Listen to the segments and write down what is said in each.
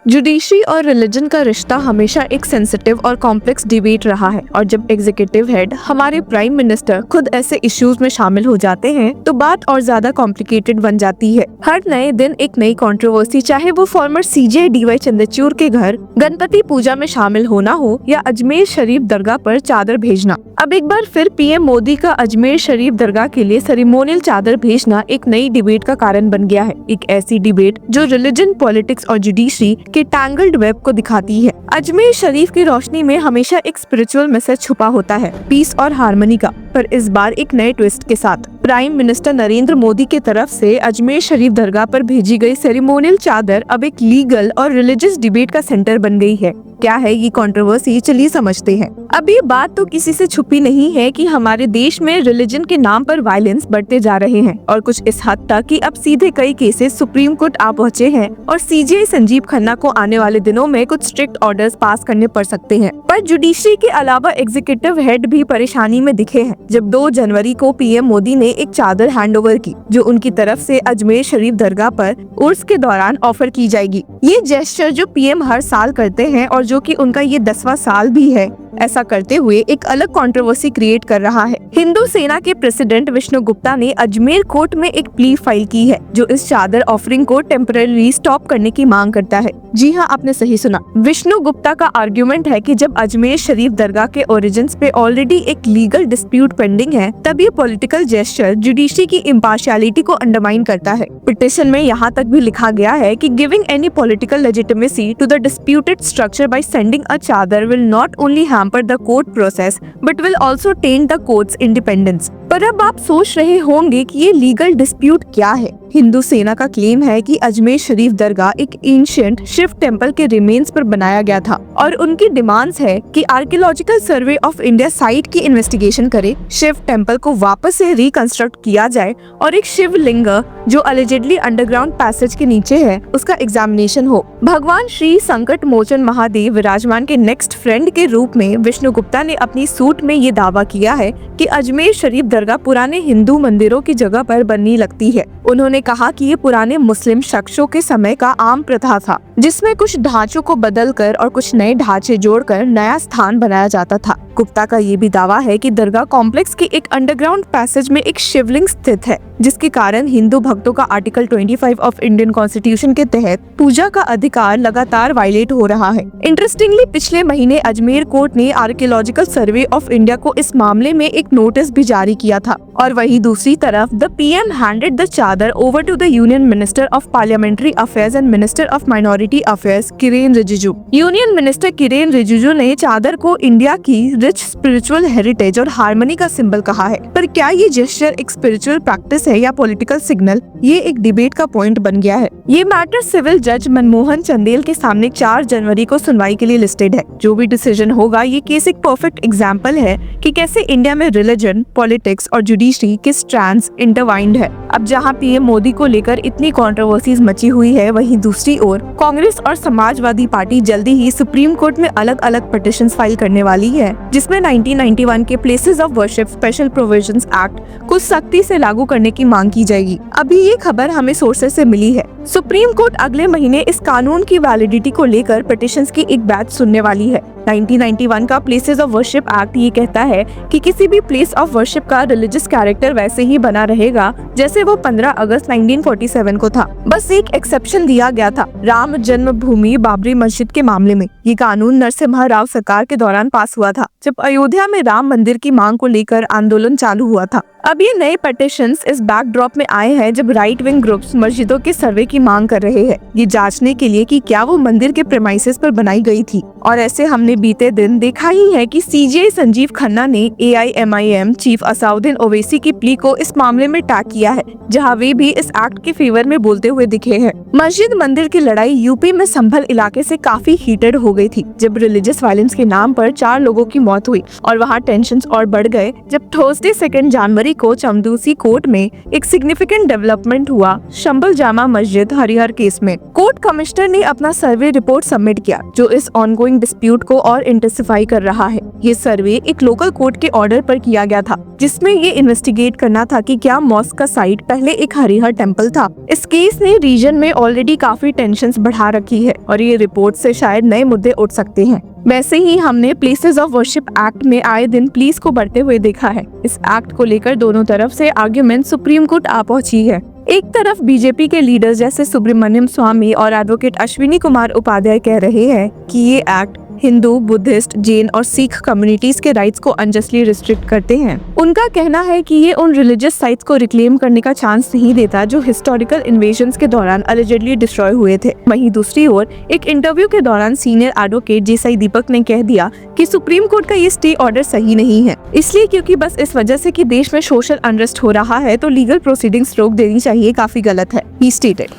Judiciary और religion का रिश्ता हमेशा एक सेंसिटिव और कॉम्प्लेक्स डिबेट रहा है और जब एग्जीक्यूटिव हेड हमारे प्राइम मिनिस्टर खुद ऐसे इश्यूज में शामिल हो जाते हैं तो बात और ज्यादा कॉम्प्लिकेटेड बन जाती है। हर नए दिन एक नई कंट्रोवर्सी, चाहे वो फॉर्मर सीजे डीवाई चंद्रचूड़ के घर गणपति पूजा में शामिल होना हो या अजमेर शरीफ दरगाह पर चादर भेजना। अब एक बार फिर पीएम मोदी का अजमेर शरीफ दरगाह के लिए सेरेमोनियल चादर भेजना एक नई डिबेट का कारण बन गया है। एक ऐसी डिबेट जो रिलीजन, पॉलिटिक्स और जुडिशरी के टैंगल्ड वेब को दिखाती है। अजमेर शरीफ की रोशनी में हमेशा एक स्पिरिचुअल मैसेज छुपा होता है, पीस और हार्मनी का, पर इस बार एक नए ट्विस्ट के साथ। प्राइम मिनिस्टर नरेंद्र मोदी की तरफ से अजमेर शरीफ दरगाह पर भेजी गई सेरेमोनियल चादर अब एक लीगल और रिलीजियस डिबेट का सेंटर बन गई है। क्या है ये कंट्रोवर्सी, चलिए समझते हैं। अब ये बात तो किसी से छुपी नहीं है कि हमारे देश में रिलीजन के नाम पर वायलेंस बढ़ते जा रहे हैं और कुछ इस हद तक कि अब सीधे कई केसेस सुप्रीम कोर्ट आ पहुंचे हैं और सीजे संजीव खन्ना को आने वाले दिनों में कुछ स्ट्रिक्ट ऑर्डर्स पास करने पड़ सकते हैं। पर जुडिशरी के अलावा एग्जीक्यूटिव हेड भी परेशानी में दिखे हैं जब 2 जनवरी को पीएम मोदी ने एक चादर हैंडओवर की जो उनकी तरफ से अजमेर शरीफ दरगाह पर उर्स के दौरान ऑफर की जाएगी। ये जेस्चर जो पीएम हर साल करते हैं और जो कि उनका ये 10वां साल भी है, ऐसा करते हुए एक अलग कंट्रोवर्सी क्रिएट कर रहा है। हिंदू सेना के प्रेसिडेंट विष्णु गुप्ता ने अजमेर कोर्ट में एक प्ली फाइल की है जो इस चादर ऑफरिंग को टेम्परेरी स्टॉप करने की मांग करता है। जी हाँ, आपने सही सुना। विष्णु गुप्ता का आर्ग्यूमेंट है कि जब अजमेर शरीफ दरगाह के ओरिजिन्स पे ऑलरेडी एक लीगल डिस्प्यूट पेंडिंग है, तब ये पॉलिटिकल जेस्चर जुडिशरी की इम्पार्शियलिटी को अंडरमाइन करता है। पिटिशन में यहाँ तक भी लिखा गया है कि giving any political legitimacy to the disputed structure by sending a chadar will not only hamper the court process but will also taint the court's independence। पर अब आप सोच रहे होंगे कि ये लीगल डिस्प्यूट क्या है। हिंदू सेना का क्लेम है कि अजमेर शरीफ दरगाह एक एंशिएंट शिव टेम्पल के रिमेन्स पर बनाया गया था और उनकी डिमांड्स है कि archaeological survey of India site की इन्वेस्टिगेशन करे, शिव टेम्पल को वापस से रिकंस्ट्रक्ट किया जाए और एक शिव लिंग जो अलिजेडली अंडरग्राउंड पैसेज के नीचे है उसका एग्जामिनेशन हो। भगवान श्री संकट मोचन महादेव विराजमान के नेक्स्ट फ्रेंड के रूप में विष्णु गुप्ता ने अपनी सूट में ये दावा किया है कि अजमेर शरीफ दरगाह पुराने हिंदू मंदिरों की जगह पर बनने लगती है। उन्होंने कहा कि ये पुराने मुस्लिम शख्सों के समय का आम प्रथा था जिसमें कुछ ढांचों को बदलकर और कुछ नए ढांचे जोड़कर नया स्थान बनाया जाता था। गुप्ता का ये भी दावा है कि दरगाह कॉम्प्लेक्स के एक अंडरग्राउंड पैसेज में एक शिवलिंग स्थित है जिसके कारण हिंदू भक्तों का आर्टिकल 25 ऑफ इंडियन कॉन्स्टिट्यूशन के तहत पूजा का अधिकार लगातार वायलेट हो रहा है। इंटरेस्टिंगली पिछले महीने अजमेर कोर्ट ने आर्कियोलॉजिकल सर्वे ऑफ इंडिया को इस मामले में एक नोटिस भी जारी किया था और वहीं दूसरी तरफ the PM handed the chadar over to the union minister of parliamentary affairs and minister of minority affairs Kiren Rijiju. Union minister Kiren Rijiju ने चादर को इंडिया की रिच स्पिरिचुअल हेरिटेज और हार्मनी का सिंबल कहा है। पर क्या ये जेस्चर एक स्पिरिचुअल प्रैक्टिस है या पॉलिटिकल सिग्नल, ये एक डिबेट का पॉइंट बन गया है। ये मैटर सिविल जज मनमोहन चंदेल के सामने 4 जनवरी को सुनवाई के लिए लिस्टेड है। जो भी डिसीजन होगा, ये केस एक परफेक्ट एग्जांपल है कि कैसे इंडिया में रिलीजन, पॉलिटिक्स और जुडिशरी के स्ट्रैंड्स इंटरवाइंड है। अब जहां पीएम मोदी को लेकर इतनी कंट्रोवर्सीज मची हुई है, वहीं दूसरी ओर कांग्रेस और समाजवादी पार्टी जल्दी ही सुप्रीम कोर्ट में अलग अलग पिटिशंस फाइल करने वाली है जिसमें 1991 के places of worship special provisions act को सख्ती से लागू करने की मांग की जाएगी। अभी ये खबर हमें सोर्सेस से मिली है। सुप्रीम कोर्ट अगले महीने इस कानून की वैलिडिटी को लेकर पिटिशंस की एक बैच सुनने वाली है। 1991 का प्लेसेस ऑफ वर्शिप एक्ट ये कहता है कि किसी भी प्लेस ऑफ वर्शिप का रिलीजियस कैरेक्टर वैसे ही बना रहेगा जैसे वो 15 अगस्त 1947 को था। बस एक एक्सेप्शन दिया गया था, राम जन्मभूमि बाबरी मस्जिद के मामले में। ये कानून नरसिम्हा राव सरकार के दौरान पास हुआ था जब अयोध्या में राम मंदिर की मांग को लेकर आंदोलन चालू हुआ था। अब ये नए पिटिशंस इस बैकड्रॉप में आए हैं जब राइट विंग ग्रुप्स मस्जिदों के सर्वे की मांग कर रहे हैं, ये जांचने के लिए कि क्या वो मंदिर के प्रेमाइसेस पर बनाई गई थी। और ऐसे हमने बीते दिन देखा ही है कि सीजे संजीव खन्ना ने AIMIM चीफ असाउद्दीन ओवैसी की प्ली को इस मामले में टैग किया है, जहां वे भी इस एक्ट के फेवर में बोलते हुए दिखे हैं। मस्जिद मंदिर की लड़ाई यूपी में संभल इलाके से काफी हीटेड हो गई थी जब रिलीजियस वायलेंस के नाम पर 4 लोगों की मौत हुई और वहाँ टेंशंस और बढ़ गए जब थर्सडे 2 जनवरी तारीख को चमदूसी कोर्ट में एक सिग्निफिकेंट डेवलपमेंट हुआ शंबल जामा मस्जिद हरिहर केस में। कोर्ट कमिश्नर ने अपना सर्वे रिपोर्ट सबमिट किया जो इस ऑनगोइंग डिस्प्यूट को और इंटेंसिफाई कर रहा है। ये सर्वे एक लोकल कोर्ट के ऑर्डर पर किया गया था जिसमें ये इन्वेस्टिगेट करना था कि क्या मॉस्क का साइट पहले एक हरिहर टेम्पल था। इस केस ने रीजन में ऑलरेडी काफी टेंशंस बढ़ा रखी है और ये रिपोर्ट से शायद नए मुद्दे उठ सकते हैं। वैसे ही हमने प्लेसेस ऑफ वर्शिप एक्ट में आए दिन पुलिस को बढ़ते हुए देखा है। इस एक्ट को लेकर दोनों तरफ से आर्ग्यूमेंट सुप्रीम कोर्ट आ पहुंची है। एक तरफ बीजेपी के लीडर्स जैसे सुब्रमण्यम स्वामी और एडवोकेट अश्विनी कुमार उपाध्याय कह रहे हैं कि ये एक्ट हिंदू, बुद्धिस्ट, जैन और सिख कम्युनिटीज के राइट्स को अनजस्टली रिस्ट्रिक्ट करते हैं। उनका कहना है कि ये उन रिलीजियस साइट्स को रिक्लेम करने का चांस नहीं देता जो हिस्टोरिकल इन्वेजन्स के दौरान अलिजेडली डिस्ट्रॉय हुए थे। वहीं दूसरी ओर एक इंटरव्यू के दौरान सीनियर एडवोकेट जेसाई दीपक ने कह दिया कि सुप्रीम कोर्ट का ये स्टे ऑर्डर सही नहीं है, इसलिए क्योंकि बस इस वजह से कि देश में सोशल अनरेस्ट हो रहा है तो लीगल प्रोसीडिंग्स रोक देनी चाहिए काफी गलत है। He stated,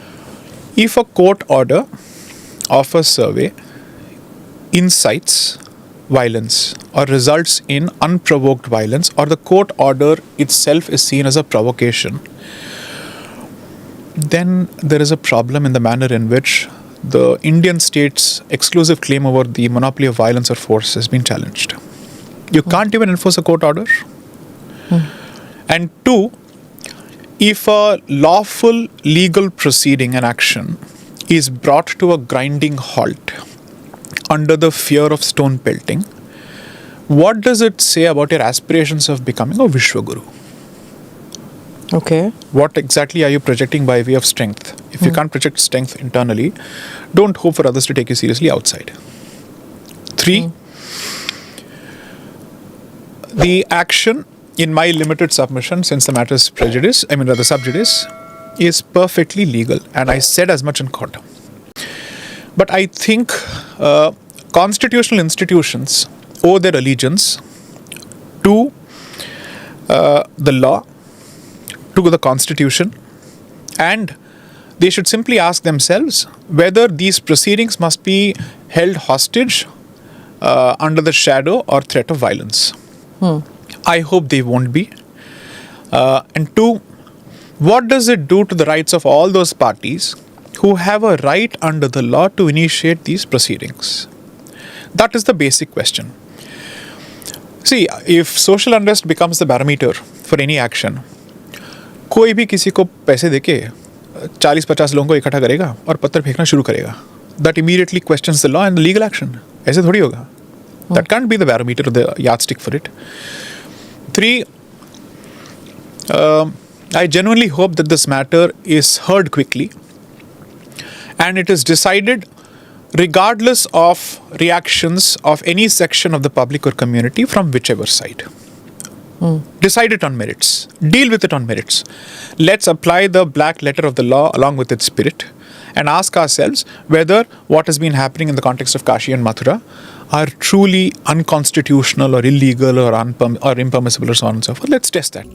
If a court order of a survey incites violence or results in unprovoked violence, or the court order itself is seen as a provocation, then there is a problem in the manner in which the Indian state's exclusive claim over the monopoly of violence or force has been challenged. You can't even enforce a court order. And two, if a lawful legal proceeding and action is brought to a grinding halt under the fear of stone pelting, what does it say about your aspirations of becoming a Vishwaguru? Okay. What exactly are you projecting by way of strength? If you can't project strength internally, don't hope for others to take you seriously outside. Three, the action, in my limited submission, since the matter is sub judice, is perfectly legal, and I said as much in court. But I think constitutional institutions owe their allegiance to the law, to the constitution, and they should simply ask themselves whether these proceedings must be held hostage under the shadow or threat of violence. I hope they won't be. And two, what does it do to the rights of all those parties who have a right under the law to initiate these proceedings? That is the basic question. See, if social unrest becomes the barometer for any action, कोई भी किसी को पैसे देके 40-50 लोगों को इकट्ठा करेगा और पत्थर फेंकना शुरू करेगा, that immediately questions the law and the legal action. ऐसे थोड़ी होगा. That can't be the barometer or the yardstick for it. Three, I genuinely hope that this matter is heard quickly and it is decided regardless of reactions of any section of the public or community from whichever side. Decide it on merits. Deal with it on merits. Let's apply the black letter of the law along with its spirit and ask ourselves whether what has been happening in the context of Kashi and Mathura are truly unconstitutional or illegal or impermissible or so on and so forth. Let's test that.